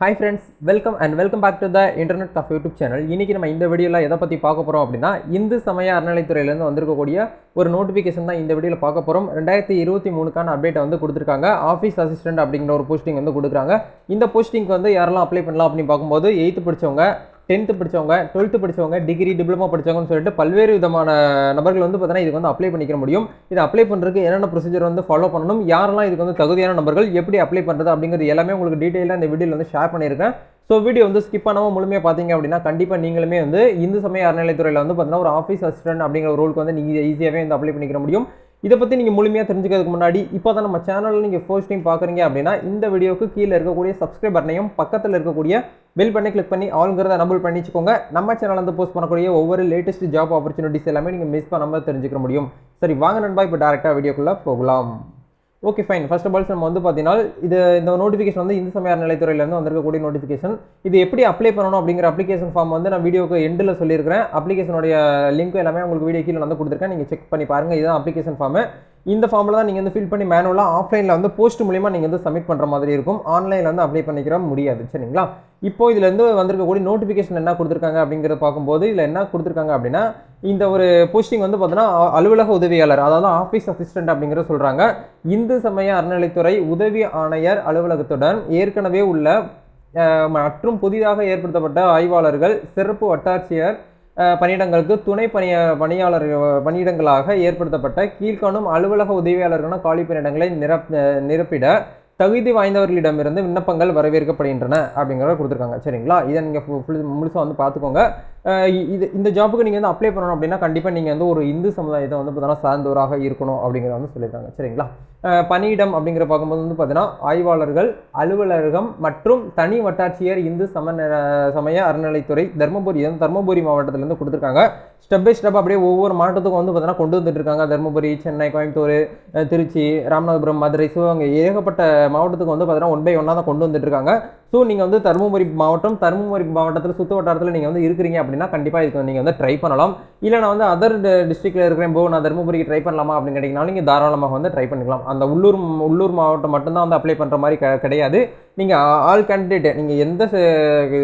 Hi friends, welcome back to the Internet of YouTube channel. இன்னைக்கு நம்ம இந்த வீடியோல எதை பத்தி பார்க்க போறோம் அப்படினா இந்து சமய அறநிலையத்துறையில இருந்து வந்திருக்கக்கூடிய ஒரு நோட்டிஃபிகேஷன் தான் இந்த வீடியோல பார்க்க போறோம். 2023 கான அப்டேட் வந்து கொடுத்திருக்காங்க. ஆபீஸ் அசிஸ்டன்ட் அப்படிங்கற ஒரு போஸ்டிங் வந்து கொடுக்குறாங்க. இந்த போஸ்டிங்க்கு வந்து யாரெல்லாம் அப்ளை பண்ணலாம் அப்படி பாக்கும்போது 8th படிச்சவங்க 10th படிச்சவங்க 12th படிச்சவங்க டிகிரி டிப்ளமோ படிச்சவங்கன்னு சொல்லிட்டு பல்வேறு விதமான நபர்கள் வந்து பார்த்தா இதுக்கு வந்து அப்ளை பண்ணிக்க முடியும். இது அப்ளை பண்றதுக்கு என்னென்ன ப்ரொசீஜர் வந்து ஃபாலோ பண்ணணும், யாரெல்லாம் இதுக்கு வந்து தகுதியான நபர்கள், எப்படி அப்ளை பண்றது அப்படிங்கிறது எல்லாமே உங்களுக்கு டீடைலா இந்த வீடியோல வந்து ஷேர் பண்ணியிருக்கேன். ஸோ வீடியோ வந்து ஸ்கிப் பண்ணாம முழுமையா பார்த்தீங்க அப்படின்னா கண்டிப்பா நீங்களுமே வந்து இந்து சமய அறநிலையத்துறையில வந்து பார்த்தீங்கன்னா ஒரு ஆஃபீஸ் அசிஸ்டன்ட் அப்படிங்கிற ஒரு ரோலுக்கு வந்து நீங்க ஈஸியாவே வந்து அப்ளை பண்ணிக்க முடியும். இதை பற்றி நீங்கள் முழுமையாக தெரிஞ்சுக்கிறதுக்கு முன்னாடி இப்போ தான் நம்ம சேனலில் நீங்கள் ஃபர்ஸ்ட் டைம் பார்க்குறீங்க அப்படின்னா இந்த வீடியோக்கு கீழே இருக்கக்கூடிய சப்ஸ்கிரைப் பட்டனையும் பக்கத்தில் இருக்கக்கூடிய பெல் பண்ணி கிளிக் பண்ணி ஆளுங்கிறத நம்பர் பண்ணி வச்சுக்கோங்க. நம்ம சேனல் வந்து போஸ்ட் பண்ணக்கூடிய ஒவ்வொரு லேட்டஸ்ட் ஜாப் ஆப்பர்ச்சுனிட்டிஸ் எல்லாமே நீங்கள் மிஸ் பண்ணாமல் தெரிஞ்சுக்க முடியும். சரி வாங்க நண்பா, இப்போ டேரெக்டாக வீடியோக்குள்ளே போகலாம். Okay fine. First of all நம்ம வந்து பார்த்தீங்கன்னா இந்த நோட்டிஃபிகேஷன் வந்து இந்து சமய அறநிலையத்துறையிலேருந்து வந்திருக்கக்கூடிய நோட்டிஃபிகேஷன். இது எப்படி அப்ளை பண்ணணும் அப்படிங்கிற அப்ளிகேஷன் ஃபார்ம் வந்து நான் வீடியோக்கு எண்டில் சொல்லியிருக்கிறேன். அப்ளிகேஷனுடைய லிங்க் எல்லாமே உங்களுக்கு வீடியோ கீழே வந்து கொடுத்துருக்கேன். நீங்கள் செக் பண்ணி பாருங்கள். இதுதான் அப்ளிகேஷன் ஃபார்மு. இந்த ஃபார்மில் தான் நீங்கள் வந்து ஃபில் பண்ணி மேனுவலாக ஆஃப்லைனில் வந்து போஸ்ட் மூலிமா நீங்கள் வந்து சப்மிட் பண்ணுற மாதிரி இருக்கும். ஆன்லைனில் வந்து அப்ளை பண்ணிக்கிற முடியாது. சரிங்களா? இப்போ இதுலேருந்து வந்திருக்கக்கூடிய நோட்டிஃபிகேஷன் என்ன கொடுத்துருக்காங்க அப்படிங்கிறத பார்க்கும்போது இதில் என்ன கொடுத்துருக்காங்க அப்படின்னா இந்த ஒரு போஸ்டிங் வந்து பார்த்தீங்கன்னா அலுவலக உதவியாளர், அதாவது ஆஃபீஸ் அசிஸ்டன்ட் அப்படிங்கிறத சொல்கிறாங்க. இந்து சமய அறநிலைத்துறை உதவி ஆணையர் அலுவலகத்துடன் ஏற்கனவே உள்ள மற்றும் புதிதாக ஏற்படுத்தப்பட்ட ஆய்வாளர்கள், சிறப்பு வட்டாட்சியர் பணியிடங்களுக்கு துணை பணியாளர் பணியிடங்களாக ஏற்படுத்தப்பட்ட கீழ்காணும் அலுவலக உதவியாளர்களான காலி பணியிடங்களை நிரப்பிட தகுதி வாய்ந்தவர்களிடமிருந்து விண்ணப்பங்கள் வரவேற்கப்படுகின்றன அப்படிங்கிறத கொடுத்துருக்காங்க. சரிங்களா? இதை நீங்கள் முழுசாக வந்து பார்த்துக்கோங்க. இந்த ஜாப்புக்கு நீங்கள் வந்து அப்ளை பண்ணணும் அப்படின்னா கண்டிப்பாக நீங்கள் வந்து ஒரு இந்து சமுதாயத்தை வந்து பார்த்தீங்கன்னா சார்ந்தவராக இருக்கணும் அப்படிங்கிறத வந்து சொல்லியிருக்காங்க. சரிங்களா? பணியிடம் அப்படிங்கிற பார்க்கும்போது வந்து பார்த்தீங்கன்னா ஆய்வாளர்கள், அலுவலகம் மற்றும் தனி வட்டாட்சியர் இந்து சமய அறநிலைத்துறை தர்மபுரி மாவட்டத்திலேருந்து கொடுத்துருக்காங்க. ஸ்டெப் பை ஸ்டெப் அப்படியே ஒவ்வொரு மாவட்டத்துக்கும் வந்து பார்த்தீங்கன்னா கொண்டு வந்துட்டு இருக்காங்க. தர்மபுரி, சென்னை, கோயம்புத்தூர், திருச்சி, ராமநாதபுரம், மதுரை, சிவகங்கை ஏகப்பட்ட மாவட்டத்துக்கு வந்து பார்த்தீங்கன்னா 1 by 1 தான் கொண்டு வந்துட்டு இருக்காங்க. ஸோ நீங்கள் வந்து தர்மபுரி மாவட்டத்தில் சுற்று வட்டாரத்தில் நீங்கள் வந்து இருக்கிறீங்க அப்படின்னா கண்டிப்பாக இதுக்கு நீங்கள் வந்து ட்ரை பண்ணலாம். இல்லை நான் வந்து அதர் டிஸ்ட்ரிக்டில் இருக்கிறேன், நான் தர்மபுரிக்கு ட்ரை பண்ணலாமா அப்படின்னு கேட்டிங்கனாலும் நீங்கள் தாராளமாக வந்து ட்ரை பண்ணிக்கலாம். அந்த உள்ளூர் மாவட்டம் மட்டும்தான் வந்து அப்ளை பண்ணுற மாதிரி கிடையாது. நீங்கள் ஆல் கேண்டிடேட் நீங்கள் எந்த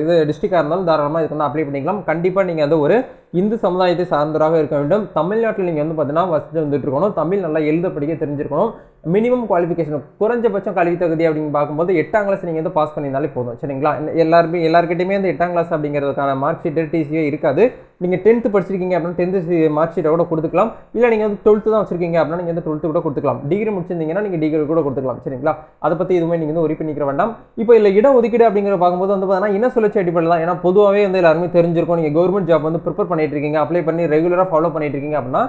இது டிஸ்ட்ரிக்டாக இருந்தாலும் தாராளமாக இதுக்கு வந்து அப்ளை பண்ணிக்கலாம். கண்டிப்பாக நீங்கள் வந்து ஒரு இந்து சமுதாயத்தை சார்ந்தவராக இருக்க வேண்டும். தமிழ்நாட்டில் நீங்கள் வந்து பார்த்தீங்கன்னா வசதி வந்துட்டு இருக்கணும். தமிழ் நல்லா எழுத படிக்க தெரிஞ்சிருக்கணும். மினிமம் குவாலிஃபிகேஷன் குறைஞ்சபட்சம் கல்வி தகுதி அப்படின்னு பார்க்கும்போது 8ஆம் கிளாஸ் நீங்கள் வந்து பாஸ் பண்ணியிருந்தாலே போதும். சரிங்களா? எல்லாருக்கிட்டையுமே வந்து 8ஆம் கிளாஸ் அப்படிங்கிறதுக்கான மார்க் ஷீட் டிசியோ இருக்காது. நீங்கள் 10th படிச்சிருக்கீங்க அப்படின்னா 10th மார்க் ஷீட்டை கூட கொடுத்துக்கலாம். இல்லை நீங்கள் வந்து 12th தான் வச்சிருக்கீங்க அப்படின்னா நீங்கள் வந்து 12th கூட கொடுத்துக்கலாம். டிகிரி முடிச்சிருந்தீங்கன்னா நீங்கள் டிகிரி கூட கொடுத்துக்கலாம். சரிங்களா? அதை பற்றி எதுவுமே நீங்கள் வந்து ஒரி பண்ணிக்கிற வேண்டாம். இப்போ இல்லை இட ஒதுக்கீடு அப்படிங்கிற பார்க்கும்போது வந்து பார்த்தீங்கன்னா இன சுழற்சி அடிப்படையில் தான். ஏன்னா பொதுவாகவே வந்து எல்லாருமே தெரிஞ்சிருக்கும். நீங்கள் கவர்மெண்ட் ஜாப் வந்து ப்ரிப்பேர் பண்ணிட்டு இருக்கீங்க, அப்ளை பண்ணி ரெகுலராக ஃபாலோ பண்ணிட்டு இருக்கீங்க அப்படின்னா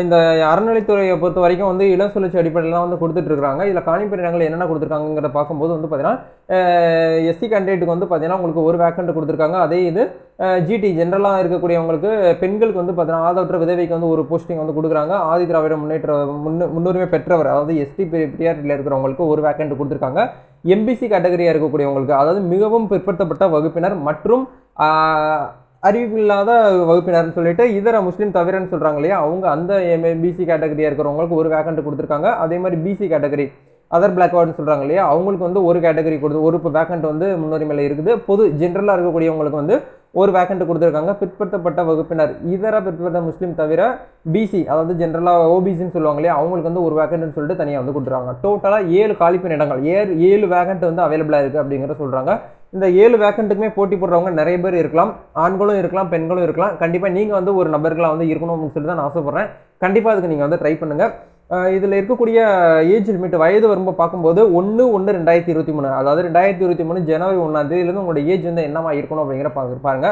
இந்த அறநிலைத்துறையை பொறுத்த வரைக்கும் வந்து இளம் சுழற்சி அடிப்படையில் தான் வந்து கொடுத்துட்டு இருக்காங்க. இதில் காணி பணியிடங்கள் என்னென்ன கொடுத்துருக்காங்கிறத பார்க்கும்போது வந்து பார்த்தீங்கன்னா எஸ்சி கேண்டிடேட்டுக்கு வந்து பார்த்தீங்கன்னா உங்களுக்கு ஒரு வேக்கண்ட் கொடுத்துருக்காங்க. அதே இது ஜிடி ஜென்ரலாக இருக்கக்கூடியவங்களுக்கு பெண்களுக்கு வந்து பார்த்தீங்கன்னா ஆதரவற்ற விதவைக்கு வந்து ஒரு போஸ்டிங் வந்து கொடுக்குறாங்க. ஆதி திராவிட முன்னுரிமை பெற்றவர், அதாவது எஸ்டி பிரியாரிட்டியில் இருக்கிறவங்களுக்கு ஒரு வேக்கண்ட் கொடுத்துருக்காங்க. எம்பிசி கேட்டகரியாக இருக்கக்கூடியவங்களுக்கு, அதாவது மிகவும் பிற்படுத்தப்பட்ட வகுப்பினர் மற்றும் அறிவிப்பில்லாத வகுப்பினர்னு சொல்லிட்டு இதர முஸ்லீம் தவிரன்னு சொல்கிறாங்க இல்லையா, அவங்க அந்த பிசி கேட்டகரியாக இருக்கிறவங்களுக்கு ஒரு வேக்கண்ட் கொடுத்துருக்காங்க. அதே மாதிரி பிசி கேட்டகரி அதர் பிளாக்வர்டுன்னு சொல்கிறாங்க இல்லையா, அவங்களுக்கு வந்து ஒரு கேட்டகரி ஒரு வேக்கண்ட் வந்து முன்னுரிமையில் இருக்குது. பொது ஜென்ரலாக இருக்கக்கூடியவங்களுக்கு வந்து ஒரு வேக்கண்ட் கொடுத்துருக்காங்க. பிற்படுத்தப்பட்ட வகுப்பினர் இதர பிற்படுத்த முஸ்லீம் தவிர பிசி, அதாவது ஜென்ரலாக ஓபிசின்னு சொல்லுவாங்க இல்லையா, அவங்களுக்கு வந்து ஒரு வேக்கண்ட்னு சொல்லிட்டு தனியாக வந்து கொடுத்துருக்காங்க. டோட்டலாக 7 காலிப்பணி இடங்கள் 7 வேக்கண்ட் வந்து அவைலபிளாக இருக்குது அப்படிங்கிற சொல்கிறாங்க. இந்த 7 வேக்கண்ட்டுக்குமே போட்டி போடுறவங்க நிறைய பேர் இருக்கலாம். ஆண்களும் இருக்கலாம், பெண்களும் இருக்கலாம். கண்டிப்பாக நீங்கள் வந்து ஒரு நபர்களாக வந்து இருக்கணும் அப்படின்னு சொல்லிட்டு தான் நான் ஆசைப்படுறேன். கண்டிப்பாக அதுக்கு நீங்கள் வந்து ட்ரை பண்ணுங்கள். இதில் இருக்கக்கூடிய ஏஜ் லிமிட் வயது வரம்பு பார்க்கும்போது 1/1/2023, அதாவது 2023 ஜனவரி 1ஆம் தேதியிலேருந்து உங்களோட ஏஜ் வந்து என்னவா இருக்கணும் அப்படிங்கிற பாருங்க.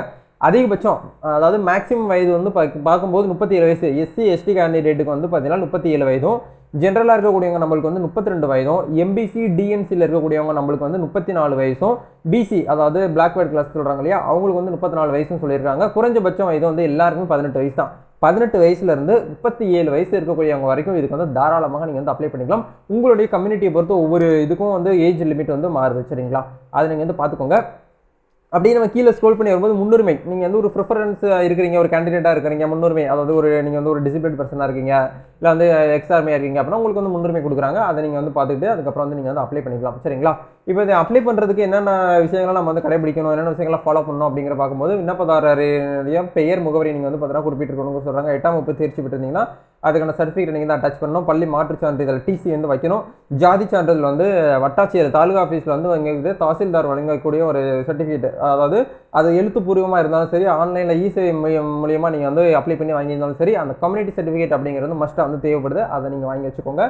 அதிகபட்சம் அதாவது மேக்ஸிமம் வயது வந்து பார்க்கும்போது 37 வயசு. எஸ்சி எஸ்டி கேண்டிடேட்டுக்கு வந்து பார்த்தீங்கன்னா 37 வயதும், ஜென்ரலாக இருக்கக்கூடியவங்க நம்மளுக்கு வந்து 32 வயதும், எம்பிசி டிஎன்சியில் இருக்கக்கூடியவங்க நம்மளுக்கு வந்து 34 வயசும், பிசி அதாவது பிளாக்வேர்ட் கிளாஸ் சொல்கிறாங்க இல்லையா, அவங்களுக்கு வந்து 34 வயசும் சொல்லியிருக்காங்க. குறைஞ்சபட்சம் வயது வந்து எல்லாருக்கும் 18 வயசு தான். 18 வயசுலேருந்து 37 வயசு இருக்கக்கூடியவங்க வரைக்கும் இதுக்கு வந்து தாராளமாக நீங்கள் வந்து அப்ளை பண்ணிக்கலாம். உங்களுடைய கம்யூனிட்டியை பொறுத்து ஒவ்வொரு இதுக்கும் வந்து ஏஜ் லிமிட் வந்து மாறுது. சரிங்களா? அதை நீங்கள் வந்து பார்த்துக்கோங்க. அப்படியே நம்ம கீழே ஸ்க்ரோல் பண்ணி வரும்போது முன்னுரிமை, நீங்கள் வந்து ஒரு ப்ரிஃபரன்ஸ் இருக்கிறீங்க, ஒரு கேண்டிடேட்டாக இருக்கிறீங்க, முன்னுரிமை, அதாவது ஒரு நீங்கள் வந்து ஒரு டிசிபிலிட் பர்சனாக இருக்கீங்க, இல்லை வந்து எக்ஸார்மையாக இருக்கீங்க அப்படின்னா உங்களுக்கு வந்து முன்னுரிமை கொடுக்குறாங்க. அதை நீங்கள் வந்து பார்த்துட்டு அதுக்கப்புறம் வந்து நீங்கள் வந்து அப்ளை பண்ணிக்கலாம். சரிங்களா? இப்போ இதை அப்ளை பண்ணுறதுக்கு என்னென்ன விஷயங்களை நம்ம வந்து கடைபிடிக்கணும், என்னென்ன விஷயங்களை ஃபாலோ பண்ணணும் அப்படிங்கிற பார்க்கும்போது விண்ணப்பதாரருடைய பெயர், முகவரி நீங்கள் வந்து பார்த்தீங்கன்னா குறிப்பிட்டிருக்கணும்னு சொல்கிறாங்க. 8ஆம் வகுப்பு தேர்ச்சி பெற்றிருந்தீங்கன்னா அதுக்கான சர்டிஃபிகேட் நீங்கள் தான் அட்டாச் பண்ணணும். பள்ளி மாற்றுச் சான்றிதழ் டிசி வந்து வைக்கணும். ஜாதி சான்றிதழ் வந்து வட்டாட்சியர் தாலுகா ஆஃபீஸில் வந்து எங்களுக்கு தாசில்தார் வழங்கக்கூடிய ஒரு சர்டிஃபிகேட், அதாவது அது எழுத்துப்பூர்வமாக இருந்தாலும் சரி, ஆன்லைனில் இசேவை மூலியமாக நீங்கள் வந்து அப்ளை பண்ணி வாங்கியிருந்தாலும் சரி, அந்த கம்யூனிட்டி சர்டிஃபிகேட் அப்படிங்கிறது மஸ்ட்டாக வந்து தேவைப்படுது. அதை நீங்கள் வாங்கி வச்சுக்கோங்க.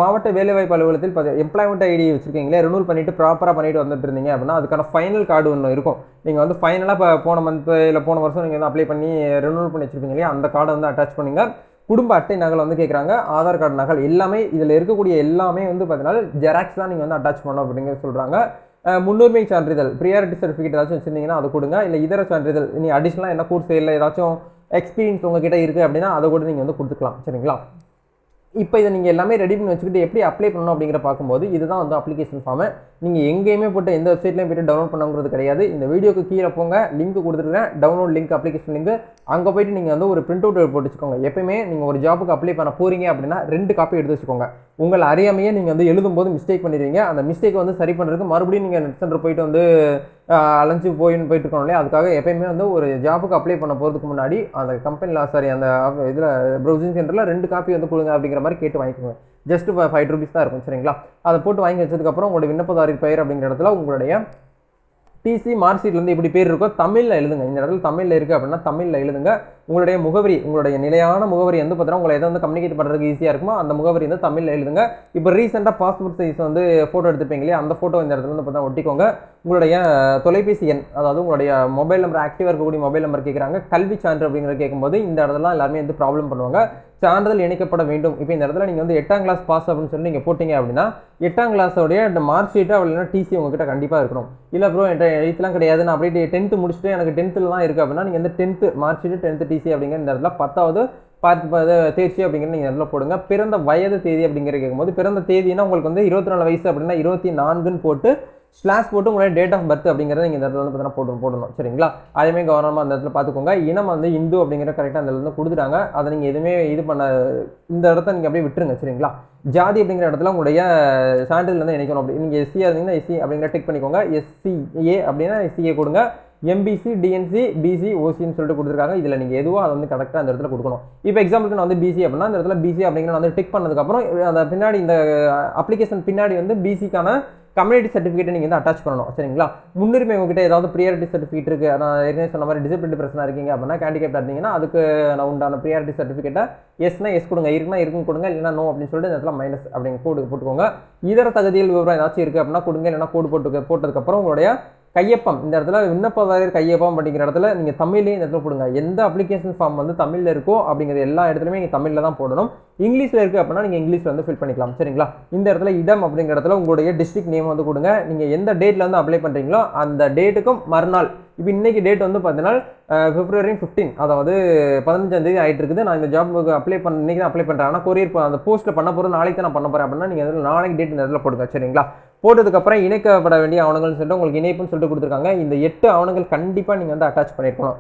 மாவட்ட வேலைவாய்ப்பு அலுவலகத்தில் எம்ப்ளாய்மெண்ட் ஐடி வச்சுருக்கீங்களே, ரினூவல் பண்ணிவிட்டு ப்ராப்பராக பண்ணிட்டு வந்துட்டு இருந்தீங்க அப்படின்னா அதுக்கான ஃபைனல் கார்டு ஒன்று இருக்கும். நீங்கள் வந்து ஃபைனலாக இப்போ போன மந்த் இல்லை போன வருஷம் நீங்கள் வந்து அப்ளை பண்ணி ரினூவல் பண்ணி வச்சுருப்பீங்க இல்லையா, அந்த கார்டை வந்து அட்டாச் பண்ணுங்க. குடும்ப அட்டை நகல் வந்து கேட்குறாங்க, ஆதார் கார்டு நகல், எல்லாமே இதில் இருக்கக்கூடிய எல்லாமே வந்து பார்த்தீங்கன்னா ஜெராக்ஸ் தான் நீங்கள் வந்து அட்டாச் பண்ணணும் அப்படிங்கிற சொல்கிறாங்க. முன்னுரிமை சான்றிதழ், ப்ரியாரிட்டி சர்டிஃபிகேட் ஏதாச்சும் வச்சுருந்தீங்கன்னா அது கொடுங்க. இல்லை இதர சான்றிதழ், நீ அடிஷ்னலாக என்ன கோர்ஸ் இல்லை ஏதாச்சும் எக்ஸ்பீரியன்ஸ் உங்ககிட்ட இருக்குது அப்படின்னா அதை கூட நீங்கள் வந்து கொடுத்துக்கலாம். சரிங்களா? இப்போ இதை நீங்கள் எல்லாமே ரெடி பண்ணி வச்சுக்கிட்டு எப்படி அப்ளை பண்ணணும் அப்படிங்கிற பார்க்கும்போது இதுதான் வந்து அப்ளிகேஷன் ஃபார்மு. நீங்கள் எங்கேயுமே போட்டு எந்த வெப்சைட்லையும் போய்ட்டு டவுன்லோட் பண்ணுங்கிறது கிடையாது. இந்த வீடியோக்கு கீழே போங்க, லிங்க் கொடுத்துருக்கேன், டவுன்லோட் லிங்க், அப்ளிகேஷன் லிங்க். அங்கே போய்ட்டு நீங்கள் வந்து ஒரு பிரிண்ட் அவுட் போட்டு வச்சுக்கோங்க. எப்பயுமே நீங்கள் ஒரு ஜாப்புக்கு அப்ளை பண்ண போகிறீங்க அப்படின்னா 2 காப்பி எடுத்து வச்சுக்கோங்க. உங்களை அறியாமையே நீங்கள் வந்து எழுதும்போது மிஸ்டேக் பண்ணிடுவீங்க. அந்த மிஸ்டேக் வந்து சரி பண்ணுறதுக்கு மறுபடியும் நீங்கள் நெட் சென்டர் போயிட்டு வந்து அலைஞ்சு போயிட்டு இருக்கணும் இல்லையா, அதுக்காக எப்பயுமே வந்து ஒரு ஜாப்புக்கு அப்ளை பண்ண போகிறதுக்கு முன்னாடி அந்த கம்பெனியில் சாரி அந்த இதில் ப்ரௌசிங் சென்டரில் 2 காப்பி வந்து கொடுங்க அப்படிங்கிற மாதிரி கேட்டு வாங்கிக்கோங்க. ஜஸ்ட் 5 ரூபீஸ் தான் இருக்கும். சரிங்களா? அதை போட்டு வாங்கி வச்சதுக்கப்புறம் உங்களுடைய விண்ணப்பதாரர் பெயர் அப்படிங்கிற இடத்துல உங்களுடைய டிசி மார்க் ஷீட்லேருந்து எப்படி பேர் இருக்கோ தமிழில் எழுதுங்க. இந்த இடத்துல தமிழில் இருக்குது அப்படின்னா தமிழில் எழுதுங்க. உங்களுடைய முகவரி, உங்களுடைய நிலையான முகவரி வந்து பார்த்தீங்கன்னா உங்களை எதை வந்து கம்யூனிகேட் பண்ணுறதுக்கு ஈஸியாக இருக்குமோ அந்த முகவரி வந்து தமிழில் எழுதுங்க. இப்போ ரீசெண்டாக பாஸ்போர்ட் சைஸ் வந்து ஃபோட்டோ எடுத்துப்பீங்க இல்லையா, அந்த ஃபோட்டோ இந்த இடத்துல வந்து பார்த்தீங்கன்னா ஒட்டிக்கோங்க. உங்களுடைய தொலைபேசி எண், அதாவது உங்களுடைய மொபைல் நம்பர், ஆக்டிவாக இருக்கக்கூடிய மொபைல் நம்பர் கேட்குறாங்க. கல்வி சான்று அப்படிங்கிறத கேட்கும்போது இந்த இடத்துல எல்லாருமே வந்து ப்ராப்ளம் பண்ணுவாங்க. சான்றிதழ் இணைக்கப்பட வேண்டும். இப்போ இந்த இடத்துல நீங்கள் வந்து 8ஆம் கிளாஸ் பாஸ் அப்படின்னு சொல்லி நீங்கள் போட்டிங்க அப்படின்னா 8ஆம் கிளாஸோடைய மார்க் ஷீட்டு அப்படின்னா டிசி உங்ககிட்ட கண்டிப்பாக இருக்கணும். இல்லை ப்ரோ என்கிட்ட 8லாம் கிடையாது, நான் அப்படியே 10th முடிச்சுட்டு எனக்கு 10th தான் இருக்குது அப்படின்னா நீங்கள் வந்து 10th mark sheet 10th DC அப்படிங்கிற இந்த இடத்துல 10வது தேர்ச்சி அப்படிங்கிற நீங்கள் இடத்துல போடுங்க. பிறந்த வயது தேதி அப்படிங்கிற கேட்கும்போது பிறந்த தேதினா உங்களுக்கு வந்து 24 வயசு அப்படின்னா 24ன்னு போட்டு ஸ்லாஷ் போட்டு உங்களுடைய டேட் ஆஃப் பர்த் அப்படிங்கிறத நீங்கள் இந்த இடத்துல வந்து பார்த்தீங்கன்னா போடணும். சரிங்களா? அதேமாதிரி கவனமாக அந்த இடத்துல பார்த்துக்கோங்க. இனம் வந்து இந்து அப்படிங்கிற கரெக்டாக அந்த இடத்துல கொடுத்துட்டாங்க. அதை நீங்கள் எதுவுமே இது பண்ண இந்த இடத்த நீங்கள் அப்படியே விட்டுருங்க. சரிங்களா? ஜாதி அப்படிங்கிற இடத்துல உங்களுடைய சான்றிதழ் வந்து இணைக்கணும். அப்படி நீங்கள் எஸ்சியாக இருந்தீங்கன்னா எஸ்சி அப்படிங்கிற டிக் பண்ணிக்கோங்க. எஸ்சிஏ அப்படின்னா எஸ்சிஏ கொடுங்க. எம்பிசி, டிஎன்சி, பிசி, ஓசின்னு சொல்லிட்டு கொடுத்துருக்காங்க. இதில் நீங்கள் எதுவோ அதை வந்து கரெக்டாக அந்த இடத்துல கொடுக்கணும். இப்போ எக்ஸாம்பிளுக்கு நான் வந்து பிசி அப்படின்னா அந்த இடத்துல பிசி அப்படிங்கிற வந்து டிக் பண்ணதுக்கப்புறம் அந்த பின்னாடி இந்த அப்ளிகேஷன் பின்னாடி வந்து பிசிக்கான கம்யூனிட்டி சர்டிஃபிகேட் நீங்கள் வந்து அட்டாச் பண்ணணும். சரிங்களா? முன்னுரிமை உங்ககிட்ட ஏதாவது ப்ரியாரிட்டி சர்டிஃபிகேட் இருக்குது, நான் ஏற்கனவே சொன்ன மாதிரி டிசபிலிட்டி பிரச்சனை இருக்கீங்க அப்படின்னா கேண்டிகேட் இருந்தீங்கன்னா அதுக்கு நான் உண்டான ப்ரியாரிட்டி சர்டிஃபிகேட்டை எஸ்னா எஸ் கொடுங்க, இருக்குன்னு கொடுங்க, இல்லைனா நோ அப்படின்னு சொல்லிட்டு இந்த இடத்துல மைனஸ் அப்படிங்க கோடு போட்டுக்கோங்க. இதர தகுதியில் விவரம் ஏதாச்சும் இருக்குது அப்படின்னா கொடுங்க, இல்லைனா கோடு போட்டதுக்கப்புறம் உங்களுடைய கையொப்பம், இந்த இடத்துல விண்ணப்பதாரர் கையொப்பம் அப்படிங்கிற இடத்துல நீங்கள் தமிழ்லேயே இந்த இடத்துல போடுங்க. எந்த அப்ளிகேஷன் ஃபார்ம் வந்து தமிழில் இருக்கோ அப்படிங்கிறது எல்லா இடத்துலையுமே நீங்கள் தமிழில் தான் போடணும். இங்கிலீஷில் இருக்குது அப்படின்னா நீங்கள் இங்கிலீஷில் வந்து ஃபில் பண்ணிக்கலாம். சரிங்களா? இந்த இடத்துல இடம் அப்படிங்கிற இடத்துல உங்களுடைய டிஸ்ட்ரிக்ட் நேம் வந்து கொடுங்க. நீங்கள் எந்த டேட்டில் வந்து அப்ளை பண்ணுறீங்களோ அந்த டேட்டுக்கும் மறுநாள், இப்போ இன்றைக்கி டேட் வந்து பார்த்தீங்கன்னா February 15, அதாவது 15ஆம் தேதி ஆகிட்டு இருக்குது. நான் இந்த ஜாபுக்கு அப்ளை பண்ண இன்றைக்கி தான் அப்ளை பண்ணுறேன், ஆனால் கொரியர் அந்த போஸ்ட்டில் பண்ண போகிறது நாளைக்கு தான் நான் பண்ண போகிறேன் அப்படின்னா நீங்கள் அதில் நாளைக்கு டேட் இந்த இடத்துல போடுங்க. சரிங்களா? போட்டதுக்கப்புறம் இணைக்கப்பட வேண்டிய ஆவணங்கள்னு சொல்லிட்டு உங்களுக்கு இணைப்புன்னு சொல்லிட்டு கொடுத்துருக்காங்க. இந்த 8 ஆவணங்கள் கண்டிப்பாக நீங்கள் வந்து அட்டாச் பண்ணியிருக்கணும்.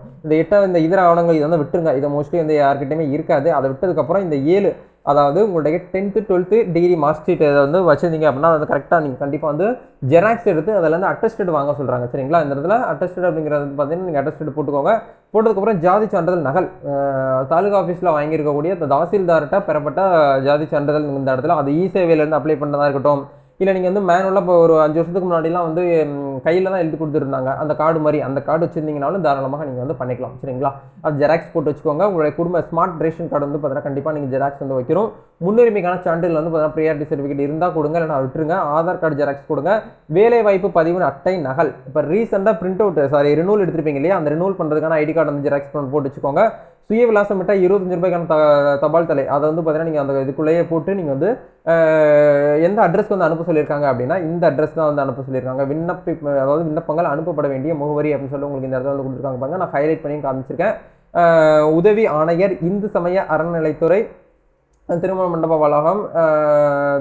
இந்த இதர ஆவணங்கள் இதை வந்து விட்டுருங்க. இதை மோஸ்ட்லி வந்து யார்கிட்டையுமே இருக்காது. அதை விட்டதுக்கப்புறம் இந்த 7, அதாவது உங்களுடைய 10th 12th degree mark sheet இதை வந்து வச்சுருந்தீங்க அப்படின்னா அதை கரெக்டாக நீங்கள் கண்டிப்பாக வந்து ஜெராக்ஸ் எடுத்து அதில் வந்து அட்டஸ்டட் வாங்க சொல்கிறாங்க. சரிங்களா? இந்த இடத்துல அட்டஸ்டட் அப்படிங்கிறது பார்த்தீங்கன்னா நீங்கள் அட்டஸ்டட் போட்டுக்கோங்க. போட்டதுக்கப்புறம் ஜாதி சான்றிதழ் நகல், தாலுகா ஆஃபீஸில் வாங்கியிருக்கக்கூடிய தாசில்தார்கிட்ட பெறப்பட்ட ஜாதி சான்றிதழ் இந்த இடத்துல அது இ-சேவையிலேருந்து அப்ளை பண்ணுறதா இருக்கட்டும், இல்லை நீங்கள் வந்து மேனுவலாக இப்போ ஒரு 5 வருஷத்துக்கு முன்னாடிலாம் வந்து கையில் தான் எழுதி கொடுத்துருந்தாங்க அந்த கார்டு மாதிரி, அந்த கார்டு வச்சுருந்தீங்கனாலும் தாராளமாக நீங்கள் வந்து பண்ணிக்கலாம். சரிங்களா? அது ஜெராக்ஸ் போட்டு வச்சுக்கோங்க. உங்களுடைய குடும்ப ஸ்மார்ட் ரேஷன் கார்டு வந்து பார்த்தீங்கன்னா கண்டிப்பாக நீங்கள் ஜெராக்ஸ் வந்து வைக்கணும். முன்னுரிமைக்கான சான்றிதழ் வந்து பார்த்தீங்கன்னா ப்ரியாரிட்டி சர்டிஃபிகேட் இருந்தால் கொடுங்க, இல்லைனா விட்டுருங்க. ஆதார் கார்டு ஜெராக்ஸ் கொடுங்க. வேலை வாய்ப்பு பதிவு அட்டை நகல், இப்போ ரீசெண்டாக ரினூவல் எடுத்துருப்பீங்க இல்லையா, அந்த ரினூவல் பண்ணுறதுக்கான ஐடி கார்டு வந்து ஜெராக்ஸ் போட்டு வச்சுக்கோங்க. சுய விலாசம் விட்டால் 25 ரூபாய்க்கான தபால் தலை, அதை வந்து பார்த்தீங்கன்னா நீங்கள் அந்த இதுக்குள்ளேயே போட்டு நீங்கள் வந்து எந்த அட்ரஸ்க்கு வந்து அனுப்ப சொல்லியிருக்காங்க அப்படின்னா இந்த அட்ரஸ் தான் வந்து அனுப்ப சொல்லியிருக்காங்க. அதாவது விண்ணப்பங்கள் அனுப்பப்பட வேண்டிய முகவரி அப்படின்னு சொல்லி உங்களுக்கு இந்த இடத்துல வந்து கொடுத்துருக்காங்க பாருங்க. நான் ஹைலைட் பண்ணி காமிச்சிருக்கேன். உதவி ஆணையர், இந்து சமய அறநிலைத்துறை, திருமண மண்டப வளாகம்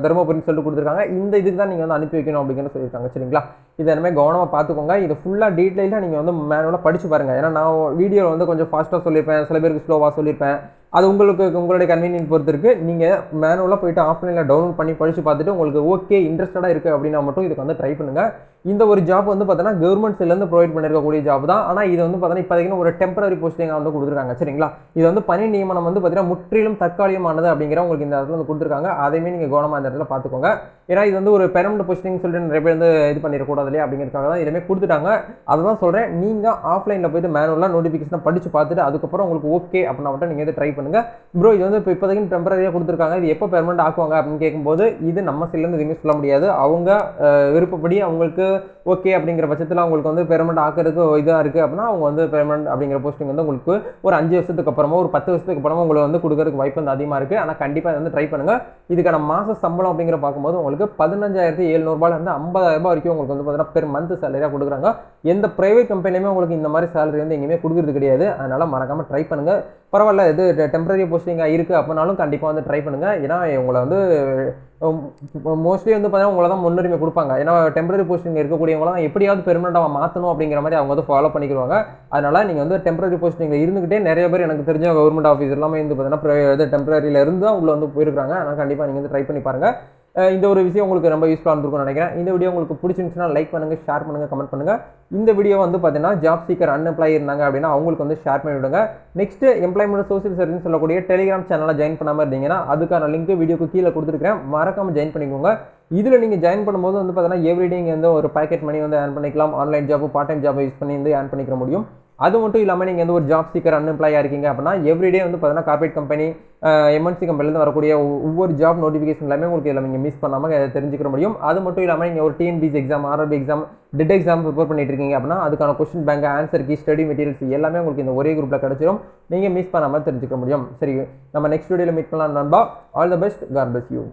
தருமபுரின்னு சொல்லிட்டு கொடுத்துருக்காங்க. இந்த இதுக்கு தான் நீங்கள் வந்து அனுப்பி வைக்கணும் அப்படிங்கிற சொல்லியிருக்காங்க. சரிங்களா, இது எல்லாமே கவனமாக பார்த்துக்கோங்க. இது ஃபுல்லாக டீட்டெயிலாக நீங்கள் வந்து மேனுவலாக படித்து பாருங்கள். ஏன்னா நான் வீடியோவில் வந்து கொஞ்சம் ஃபாஸ்ட்டாக சொல்லியிருப்பேன், சில பேருக்கு ஸ்லோவாக சொல்லியிருப்பேன். அது உங்களுடைய கன்வீனியன்ட் பொறுத்து இருக்குது. நீங்கள் மேனுவலாக போய்ட்டு ஆஃப்லைனில் டவுன்லோட் பண்ணி படித்து பார்த்துட்டு உங்களுக்கு ஓகே இன்ட்ரெஸ்டடாக இருக்குது அப்படின்னா மட்டும் இதுக்கு வந்து ட்ரை பண்ணுங்கள். இந்த ஒரு ஜாப் வந்து பார்த்தீங்கன்னா கவர்மெண்ட் சைட்லேருந்து ப்ரொவைட் பண்ணியிருக்கக்கூடிய ஜாப் தான். ஆனால் இது வந்து பார்த்தீங்கன்னா இப்போதைக்கு ஒரு டெம்பரரி போஸ்டிங்காக வந்து கொடுத்துருக்காங்க. சரிங்களா, இது வந்து பணி நியமனம் வந்து பார்த்தீங்கன்னா முற்றிலும் தற்காலிகமானது அப்படிங்கிற உங்களுக்கு இந்த இடத்துல வந்து கொடுத்துருக்காங்க. அதையுமே நீங்கள் கவனமாக இந்த இடத்துல பார்த்துக்கோங்க. ஏன்னா இது வந்து ஒரு பெர்மனன்ட் போஸ்டிங் சொல்லிட்டு நிறைய பேர் வந்து இது பண்ணிடக்கூடாது இல்லையா அப்படிங்கிறதுக்காக தான் இதுவுமே கொடுத்துட்டாங்க. அதை தான் சொல்கிறேன். நீங்கள் ஆஃப்லைனில் போய்ட்டு மேனுவலாக நோட்டிஃபிகேஷனை படித்து பார்த்துட்டு அதுக்கப்புறம் உங்களுக்கு ஓகே அப்படின்னா மட்டும் நீங்கள் வந்து ட்ரை பண்ணுங்கள். ப்ரோ இது வந்து இப்போதைக்கு டெம்பரரியாக கொடுத்துருக்காங்க, இது எப்போ பெர்மனன்ட் ஆக்குவாங்க அப்படின்னு கேட்கும்போது இது நம்ம சைட்லேருந்து எதுவுமே சொல்ல முடியாது. அவங்க விருப்பப்படி அவங்களுக்கு ஓகே அப்படிங்கிற பட்சத்தில் அவங்களுக்கு வந்து பெர்மனன்ட் ஆக்கிறதுக்கு இதாக இருக்குது அப்படின்னா அவங்க வந்து பெர்மனன்ட் அப்படிங்கிற போஸ்டிங் வந்து உங்களுக்கு ஒரு 5 வருஷத்துக்கு அப்புறமா ஒரு 10 வருஷத்துக்கு அப்புறமா உங்களுக்கு வந்து கொடுக்கறதுக்கு வாய்ப்பு வந்து அதிகமாக இருக்குது. ஆனால் கண்டிப்பாக வந்து ட்ரை பண்ணுங்கள். இதுக்கான மாத சம்பளம் அப்படிங்கிற பார்க்கும்போது உங்களுக்கு 15,700 50,000 வரைக்கும் உங்களுக்கு வந்து பார்த்தீங்கன்னா பெர் மந்த் சேலரியாக கொடுக்குறாங்க. எந்த பிரைவேட் கம்பெனியுமே உங்களுக்கு இந்த மாதிரி சேலரி வந்து எங்கேயுமே கொடுக்குறது கிடையாது. அதனால் மறக்காமல் ட்ரை பண்ணுங்கள். பரவாயில்ல, இது டெம்பரரி போஸ்டிங்காக இருக்குது அப்படின்னாலும் கண்டிப்பாக வந்து ட்ரை பண்ணுங்கள். ஏன்னா உங்களை வந்து மோஸ்ட்லி வந்து பார்த்தீங்கன்னா உங்களை தான் முன்னுரிமை கொடுப்பாங்க. ஏன்னா டெம்பரரி போஸ்டிங் இருக்கக்கூடியவங்க தான் எப்படியாவது பெர்மனெண்ட்டாக மாற்றணும் அப்படிங்கிற மாதிரி அவங்க வந்து ஃபாலோ பண்ணிக்கிடுவாங்க. அதனால் நீங்கள் வந்து டெம்பரரி போஸ்டிங்கில் இருந்துக்கிட்டே நிறைய பேர் எனக்கு தெரிஞ்ச கவர்மெண்ட் ஆஃபீஸ் எல்லாமே வந்து பார்த்தீங்கன்னா டெம்பரரியில் இருந்து தான் உள்ள வந்து போயிருக்காங்க. அதனால் கண்டிப்பாக நீங்கள் வந்து ட்ரை பண்ணி பாருங்கள். இந்த ஒரு விஷயம் உங்களுக்கு ரொம்ப யூஸ்ஃபுல்லாக இருந்திருக்கும்னு நினைக்கிறேன். இந்த வீடியோ உங்களுக்கு பிடிச்சிருந்துச்சுன்னா லைக் பண்ணுங்கள், ஷேர் பண்ணுங்கள், கமெண்ட் பண்ணுங்கள். இந்த வீடியோ வந்து பார்த்தீங்கன்னா ஜாப் சீக்கர் அன்எம்ப்ளாய் இருந்தாங்க அப்படின்னா அவங்களுக்கு வந்து ஷேர் பண்ணி விடுங்க. நெக்ஸ்ட் எம்ப்ளாய்மெண்ட் சோசியல் சர்வீஸ் சொல்லக்கூடிய டெலிகிராம் சேனலில் ஜாயின் பண்ணாமல் இருந்தீங்கன்னா அதுக்கான லிங்க் வீடியோக்கு கீழே கொடுத்துருக்கேன். மறக்காமல் ஜாயின் பண்ணிக்கோங்க. இதில் நீங்கள் ஜாயின் பண்ணும்போது வந்து பார்த்தீங்கன்னா எவ்ரிடே இங்கே வந்து ஒரு பாக்கெட் மணி வந்து ஏர்ன் பண்ணிக்கலாம். Online job, part time job use பண்ணி வந்து ஏர்ன் பண்ணிக்க முடியும். அது மட்டும் இல்லாமல் நீங்கள் வந்து ஒரு ஜாப் சீக்கர் அன்எம்ப்ளாயாக இருக்கீங்க அப்படின்னா எவ்ரிடே வந்து பார்த்தீங்கன்னா கார்பரேட் கம்பெனி, எம்என்சி கம்பெனிலேருந்து வரக்கூடிய ஒவ்வொரு ஜாப் நோட்டிஃபிகேஷன் எல்லாமே உங்களுக்கு இதில் நீங்கள் மிஸ் பண்ணாமல் தெரிஞ்சுக்க முடியும். அது மட்டும் இல்லாமல் நீங்கள் ஒரு TNPSC exam, RRB exam, TET exam prepare பண்ணிட்டு இருக்கீங்க அப்படின்னா அதுக்கான question bank, answer key, study materials எல்லாமே உங்களுக்கு இந்த ஒரே குரூப்பில் கிடைச்சிடும். நீங்கள் மிஸ் பண்ணாமல் தெரிஞ்சுக்க முடியும். சரி, நம்ம நெக்ஸ்ட் வீடியோவில் மீட் பண்ணலாம் நண்பா. All the best. God bless you.